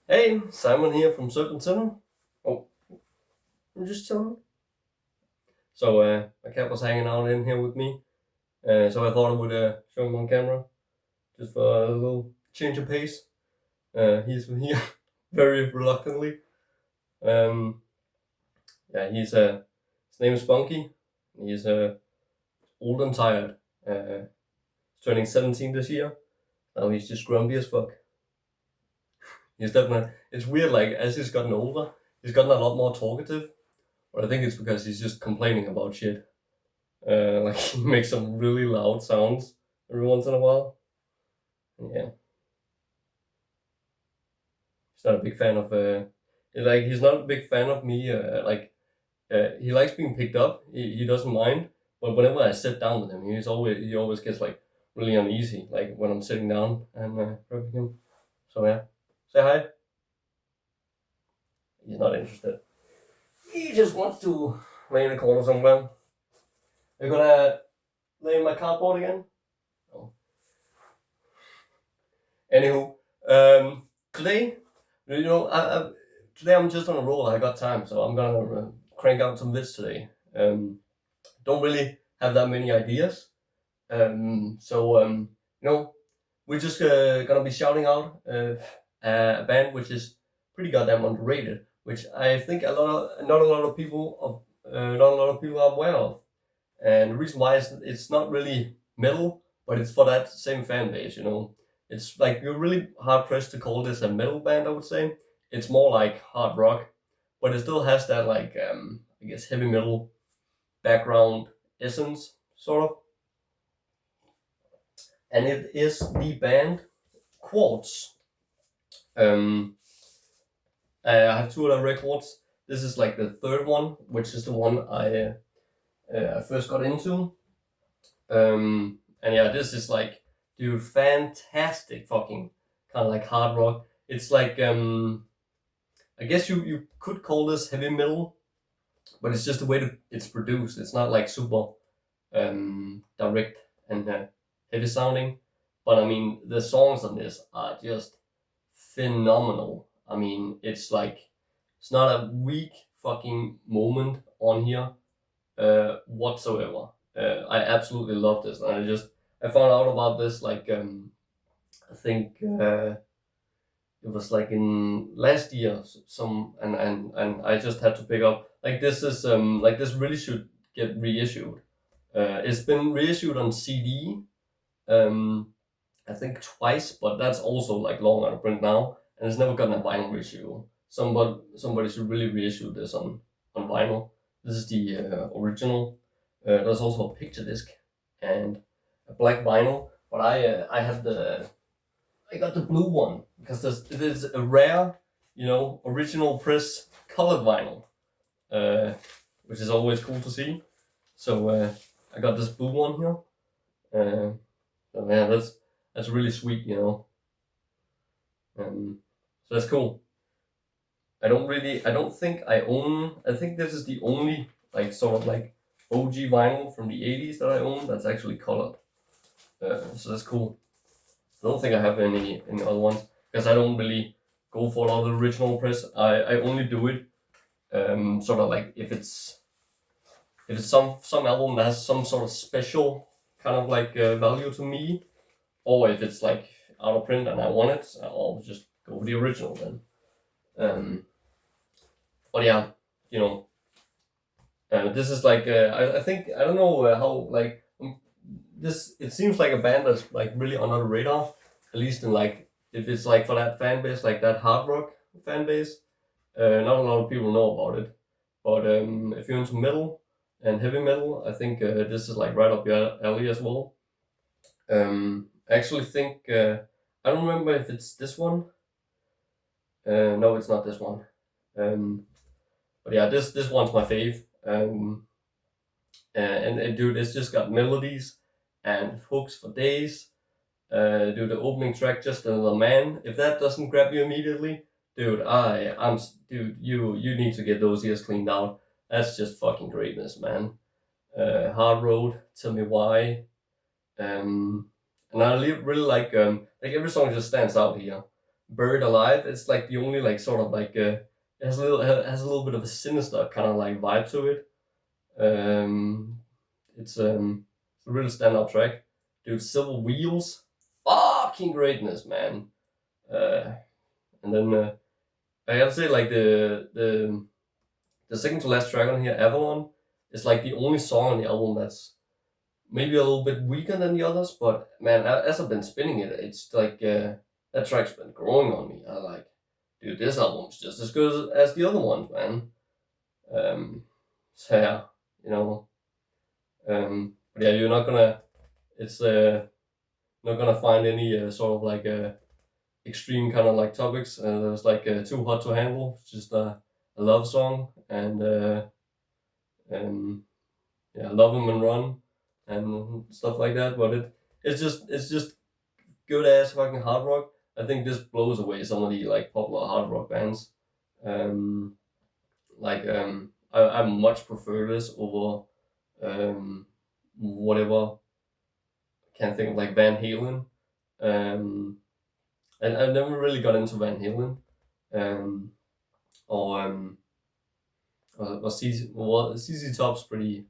Hey, Simon here from Serpent Center. Oh, I'm just chilling. So my cat was hanging out in here with me, so I thought I would show him on camera just for a little change of pace. He's here very reluctantly. Um, yeah, his name is Spunky. He's old and tired. He's turning 17 this year. Now he's just grumpy as fuck. He's definitely. It's weird. Like as he's gotten older, he's gotten a lot more talkative. But I think it's because he's just complaining about shit. Like he makes some really loud sounds every once in a while. Yeah, he's not a big fan of he's not a big fan of me. He likes being picked up. He doesn't mind, but whenever I sit down with him, he always gets like really uneasy. Like when I'm sitting down and rubbing him. So yeah, say hi. He's not interested. He just wants to lay in the corner somewhere. You're gonna lay in my cardboard again? Oh. Anywho, today, today I'm just on a roll. I got time, so I'm gonna crank out some vids today. Don't really have that many ideas. So we're just gonna be shouting out a band which is pretty goddamn underrated, which I think not a lot of people are aware of. And the reason why is it's not really metal, but it's for that same fan base. It's like you're really hard pressed to call this a metal band, I would say. It's more like hard rock, but it still has that like I guess heavy metal background essence, sort of. And it is the band Quartz. Um, I have two other records. This is like the third one, which is the one I first got into. And yeah, this is like, dude, fantastic fucking kind of like hard rock. It's like, I guess you could call this heavy metal, but it's just the way that it's produced. It's not like super direct and heavy sounding. But I mean, the songs on this are just phenomenal. I mean, it's not a weak fucking moment on here whatsoever. I absolutely love this, and I found out about this like I think it was like in last year some and I just had to pick up like this really should get reissued. It's been reissued on CD, I think twice, but that's also like long out of print now, and it's never gotten a vinyl reissue. Somebody should really reissue this on vinyl. This is the original. There's also a picture disc and a black vinyl, but I got the blue one because it is a rare, original press colored vinyl, uh, which is always cool to see. So I got this blue one here. So yeah, that's really sweet. So that's cool. I don't think I own. I think this is the only like sort of like OG vinyl from the '80s that I own that's actually colored. So that's cool. I don't think I have any other ones because I don't really go for a lot of the original press. I only do it sort of like if it's some album that has some sort of special kind of like value to me, or if it's like out of print and I want it, I'll just go with the original then. Um, but yeah, you know, this is like I think I don't know how like this. It seems like a band that's like really under the radar, at least in like if it's like for that fan base, like that hard rock fan base. Not a lot of people know about it, but if you're into metal and heavy metal, I think this is like right up your alley as well. I actually think I don't remember if it's this one. No, it's not this one. Um, but yeah, this one's my fave. And dude, it's just got melodies and hooks for days. Dude, the opening track, just another man. If that doesn't grab you immediately, dude, dude, you need to get those ears cleaned out. That's just fucking greatness, man. Hard Road, Tell Me Why. And I really like every song just stands out here. Buried Alive. It's like the only like sort of like it has a little bit of a sinister kind of like vibe to it. Um, it's a real standout track, dude. Silver Wheels, fucking greatness, man. Uh, and then I gotta say like the second to last track on here, Avalon, is like the only song on the album that's maybe a little bit weaker than the others, but man, as I've been spinning it, it's like that track's been growing on me. I like, dude, this album's just as good as the other ones, man. So yeah, you know, but yeah, you're not gonna, it's not gonna find any sort of like extreme kind of like topics. There's like Too Hot to Handle, it's just a love song, and um, yeah, Love 'Em and Run and stuff like that. But it's just good ass fucking hard rock. I think this blows away some of the like popular hard rock bands. Um, I much prefer this over whatever. Can't think of like Van Halen. Um, and I never really got into Van Halen. Um, or CC Top's pretty.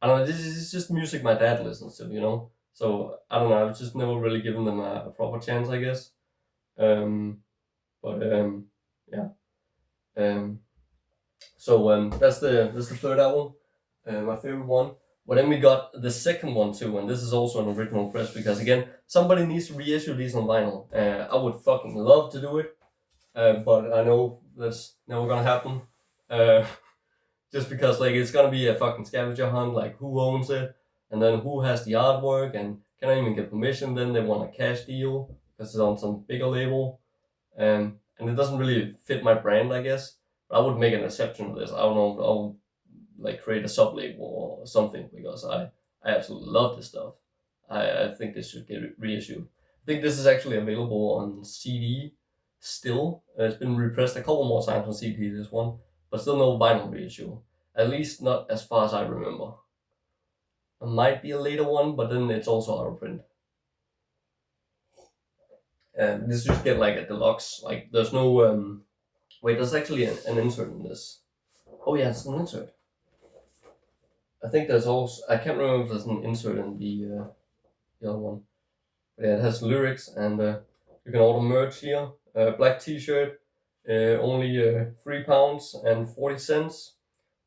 I don't know. This is just music my dad listens to, you know. So I don't know. I've just never really given them a proper chance, I guess. Um, but yeah. Um, so that's the third album, my favorite one. But then we got the second one too, and this is also an original press because again, somebody needs to reissue these on vinyl. I would fucking love to do it, but I know that's never gonna happen. Uh, just because like it's gonna be a fucking scavenger hunt, like who owns it, and then who has the artwork, and can I even get permission? Then they want a cash deal because it's on some bigger label, and it doesn't really fit my brand, I guess. But I would make an exception to this. I don't know. I'll like create a sub label or something because I absolutely love this stuff. I think this should get reissued. I think this is actually available on CD still. It's been repressed a couple more times on CD, this one, but still no vinyl reissue. At least not as far as I remember. It might be a later one, but then it's also out of print. And this just get like a deluxe. Like there's no wait, there's actually an insert in this. Oh yeah, it's an insert. I think there's also I can't remember if there's an insert in the other one. But yeah, it has lyrics and you can order merch here. Black T-shirt, only £3 and 40 cents.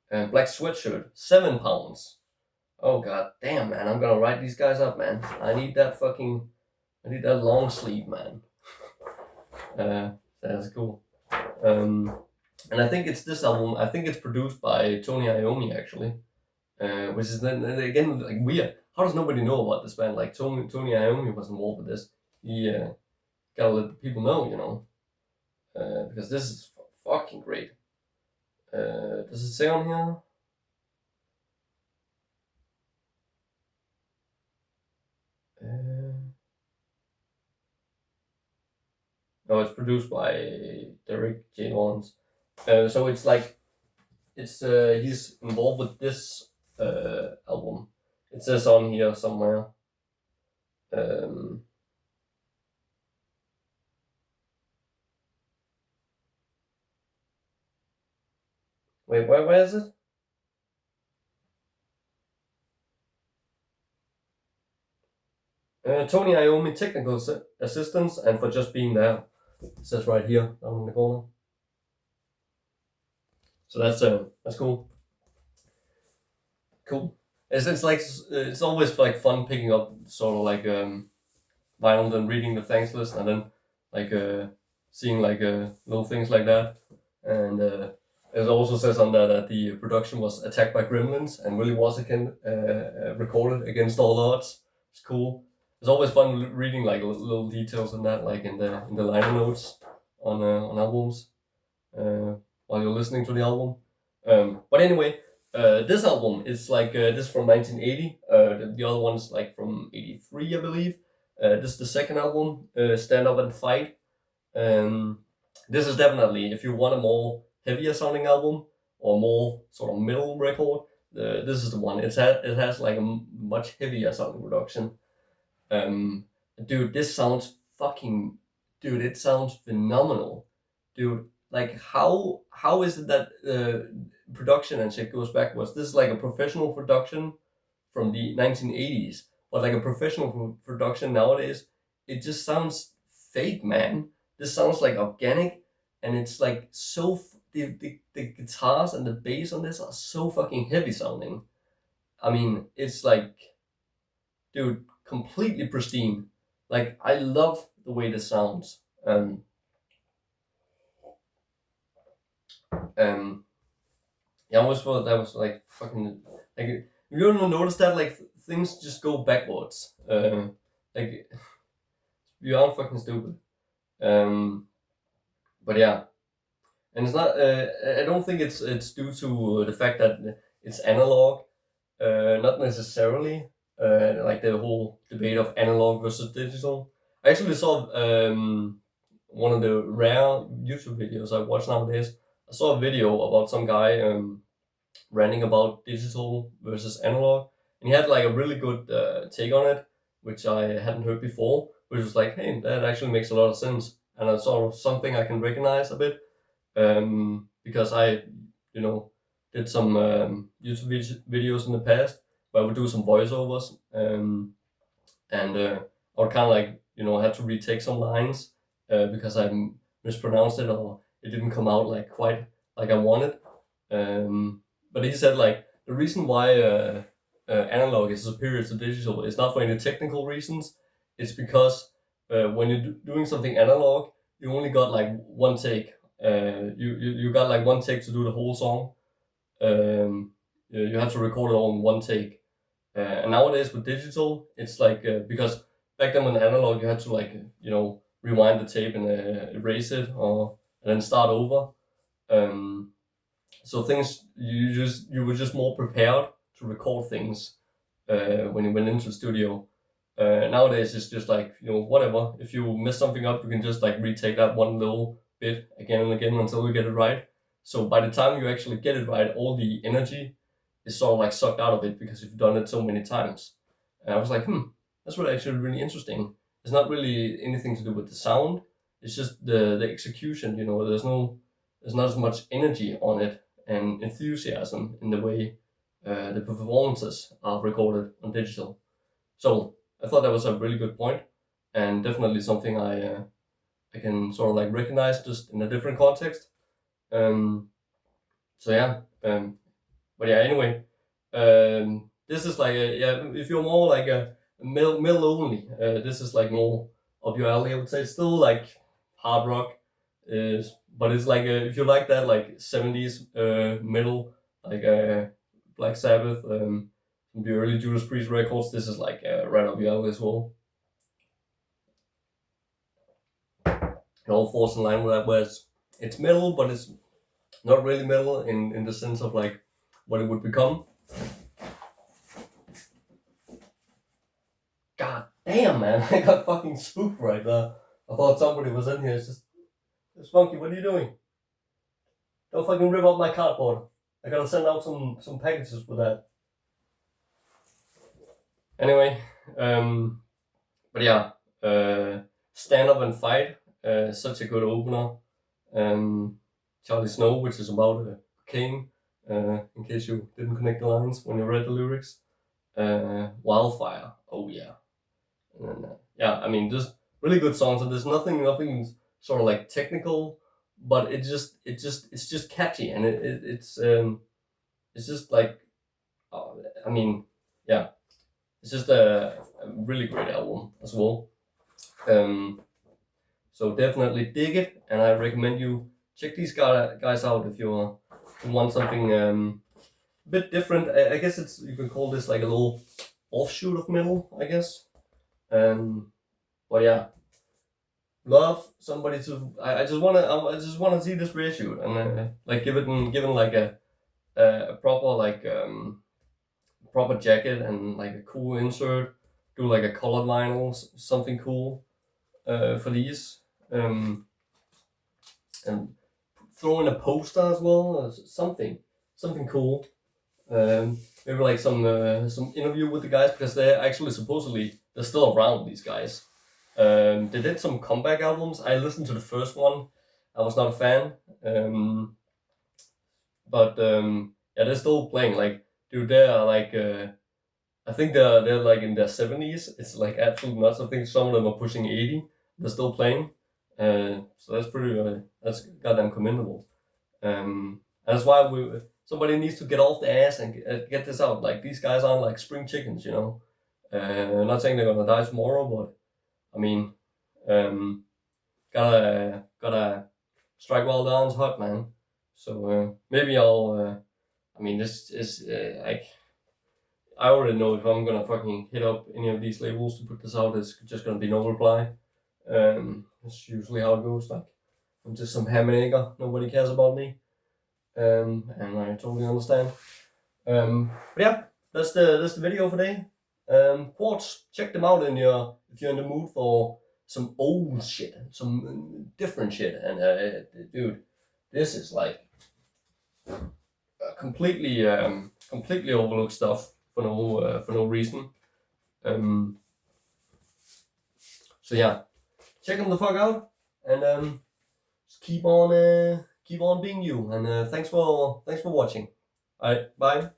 And black sweatshirt, £7. Oh god damn, man! I'm gonna write these guys up, man. I need that long sleeve, man. That's cool. And I think it's this album. I think it's produced by Tony Iommi actually, which is then again like weird. How does nobody know about this band? Like Tony Iommi was involved with this. He gotta let people know, you know, because this is fucking great. Does it say on here? No, it's produced by Derek J. Lawrence. So it's like he's involved with this album. It says on here somewhere. Um, wait, where is it? Tony Iommi technical assistance and for just being there. It says right here down in the corner. So that's cool. Cool. It's like it's always like fun picking up sort of like vinyl and reading the thanks list and then like seeing like little things like that. And it also says on there that the production was attacked by gremlins and really was again recorded against all odds. It's cool. It's always fun reading like little details in that, like in the liner notes on albums while you're listening to the album. But anyway, this album is like this from 1980. The other one's like from '83, I believe. This is the second album, Stand Up and Fight. This is definitely, if you want a more heavier sounding album or more sort of metal record, this is the one. It has like a much heavier sounding production. Dude, this sounds fucking dude, it sounds phenomenal, dude. Like how is it that production and shit goes backwards? This is like a professional production from the 1980s, but like a professional production nowadays, it just sounds fake, man. This sounds like organic, and it's like so. The guitars and the bass on this are so fucking heavy sounding. I mean, it's like, dude, completely pristine. Like, I love the way this sounds. Um, yeah, I always thought that was like fucking like you don't notice that like things just go backwards. Like you aren't fucking stupid. Um, but yeah, and it's not. I don't think it's due to the fact that it's analog. Not necessarily. Like the whole debate of analog versus digital. I actually saw one of the rare YouTube videos I watch nowadays. I saw a video about some guy ranting about digital versus analog, and he had like a really good take on it, which I hadn't heard before. Which was like, hey, that actually makes a lot of sense, and it's sort of something I can recognize a bit, because I, you know, did some YouTube videos in the past where I would do some voiceovers, and I would kind of like, have to retake some lines because I mispronounced it or it didn't come out like quite like I wanted. But he said like the reason why analog is superior to digital is not for any technical reasons. It's because when you're doing something analog, you only got like one take. You got like one take to do the whole song. You have to record it all in one take. And nowadays with digital, it's like because back then with analog, you had to like rewind the tape and erase it or and then start over. Um, so things you were just more prepared to record things when you went into the studio. Nowadays it's just like whatever. If you mess something up, you can just like retake that one little bit again and again until you get it right. So by the time you actually get it right, all the energy is sort of like sucked out of it because you've done it so many times. And I was like, that's really actually really interesting. It's not really anything to do with the sound. It's just the execution. There's not as much energy on it and enthusiasm in the way the performances are recorded on digital. So I thought that was a really good point, and definitely something I can sort of like recognize just in a different context. Um, so yeah, but yeah, anyway, this is like if you're more like a middle only, this is like more up your alley. I would say it's still like hard rock, is but it's like if you like that like 70s metal, like Black Sabbath, the early Judas Priest records. This is like right up your alley as well. It all falls in line with that, where it's metal, but it's not really metal in the sense of like what it would become. God damn, man, I got fucking spooked right there. I thought somebody was in here. It's Spunky, what are you doing? Don't fucking rip up my cardboard. I gotta send out some packages with that. Anyway, but yeah, Stand Up and Fight, such a good opener. Charlie Snow, which is about cocaine, in case you didn't connect the lines when you read the lyrics. Wildfire, oh yeah. And then, I mean, just really good songs, and there's nothing sort of like technical, but it's just catchy, and it's just like, I mean, yeah, it's just a really great album as well. So definitely dig it, and I recommend you check these guys out if you want something a bit different. I guess you can call this like a little offshoot of metal, I guess. But yeah, love somebody to. I just wanna see this reissued and like given like a proper like proper jacket and like a cool insert. Do like a colored vinyl, something cool for these. And throw in a poster as well, something cool. Maybe like some interview with the guys, because they're actually supposedly they're still around, these guys. They did some comeback albums. I listened to the first one. I was not a fan. But yeah, they're still playing. Like, dude, they're like I think they're like in their 70s. It's like absolute nuts. I think some of them are pushing 80. They're still playing. So that's pretty. That's goddamn commendable. That's why somebody needs to get off the ass and get this out. Like, these guys aren't like spring chickens, you know. I'm not saying they're gonna die tomorrow, but I mean, gotta strike while the iron's hot, man. So maybe I'll. I mean, this is like, I already know if I'm gonna fucking hit up any of these labels to put this out, it's just gonna be no reply. That's usually how it goes. Like, I'm just some ham and egger. Nobody cares about me. And I totally understand. But yeah, that's the video for today. Quartz, check them out if you're in the mood for some old shit, some different shit. And dude, this is like completely overlooked stuff for no reason. So yeah, check them the fuck out, and just keep on being you. And thanks for watching. All right, bye.